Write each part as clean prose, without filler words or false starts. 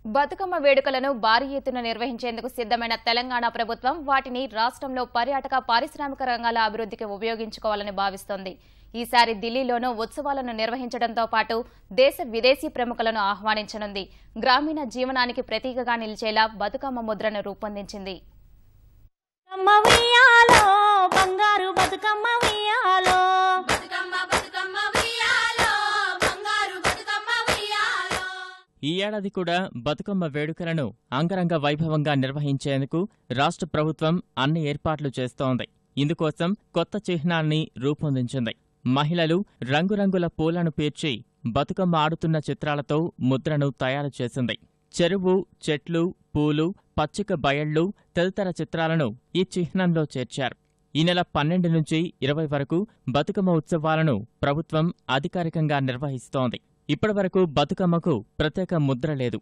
బతుకమ్మ వేడుకలను భారీ ఎత్తున నిర్వహించేందుకు సిద్ధమైన తెలంగాణ ప్రభుత్వం వాటిని రాష్ట్రంలో పర్యాటక పారిశ్రామిక రంగాల అభివృద్ధికి ఉపయోగించుకోవాలని భావిస్తోంది. ఈసారి ఢిల్లీలోనూ ఉత్సవాలను నిర్వహించడంతో పాటు దేశ విదేశీ ప్రముఖులను ఆహ్వానించనుంది. గ్రామీణ జీవనానికి ప్రతీకగా నిలిచేలా బతుకమ్మ ముద్రను రూపొందించింది. ఈ ఏడాది కూడా బతుకమ్మ వేడుకలను అంగరంగ వైభవంగా నిర్వహించేందుకు రాష్ట్ర ప్రభుత్వం అన్ని ఏర్పాట్లు చేస్తోంది. ఇందుకోసం కొత్త చిహ్నాన్ని రూపొందించింది. మహిళలు రంగురంగుల పూలను పేర్చి బతుకమ్మ ఆడుతున్న చిత్రాలతో ముద్రను తయారు చేసింది. చెరువు, చెట్లు, పూలు, పచ్చిక బయళ్లు తదితర చిత్రాలను ఈ చిహ్నంలో చేర్చారు. ఈ నెల 12 నుంచి 20 వరకు బతుకమ్మ ఉత్సవాలను ప్రభుత్వం అధికారికంగా నిర్వహిస్తోంది. ఇప్పటివరకు బతుకమ్మకు ప్రత్యేక ముద్ర లేదు.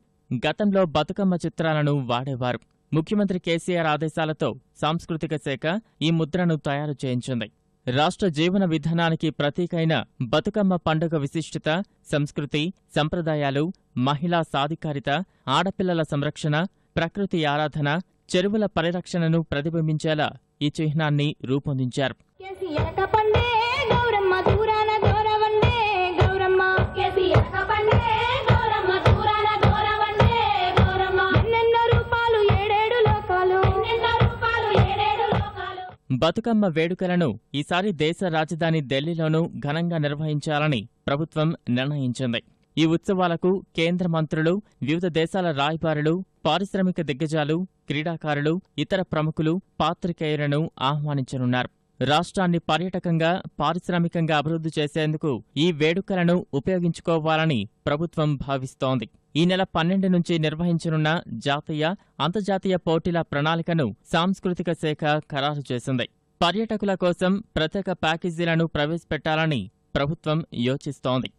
గతంలో బతుకమ్మ చిత్రాలను వాడేవారు. ముఖ్యమంత్రి కేసీఆర్ ఆదేశాలతో సాంస్కృతిక శాఖ ఈ ముద్రను తయారు చేయించింది. రాష్ట్ర జీవన విధానానికి ప్రతీకైన బతుకమ్మ పండుగ విశిష్టత, సంస్కృతి, సంప్రదాయాలు, మహిళా సాధికారిత, ఆడపిల్లల సంరక్షణ, ప్రకృతి ఆరాధన, చెరువుల పరిరక్షణను ప్రతిబింబించేలా ఈ చిహ్నాన్ని రూపొందించారు. బతుకమ్మ వేడుకలను ఈసారి దేశ రాజధాని ఢిల్లీలోనూ ఘనంగా నిర్వహించాలని ప్రభుత్వం నిర్ణయించింది. ఈ ఉత్సవాలకు కేంద్ర మంత్రులు, వివిధ దేశాల రాయబారులు, పారిశ్రామిక దిగ్గజాలు, క్రీడాకారులు, ఇతర ప్రముఖులు, పాత్రికేయులను ఆహ్వానించనున్నారు. రాష్ట్రాన్ని పర్యాటకంగా, పారిశ్రామికంగా అభివృద్ధి చేసేందుకు ఈ వేడుకలను ఉపయోగించుకోవాలని ప్రభుత్వం భావిస్తోంది. ఈ నెల 12 నుంచి నిర్వహించనున్న జాతీయ, అంతర్జాతీయ పోటీల ప్రణాళికను సాంస్కృతిక శాఖ ఖరారు చేసింది. పర్యాటకుల కోసం ప్రత్యేక ప్యాకేజీలను ప్రవేశపెట్టాలని ప్రభుత్వం యోచిస్తోంది.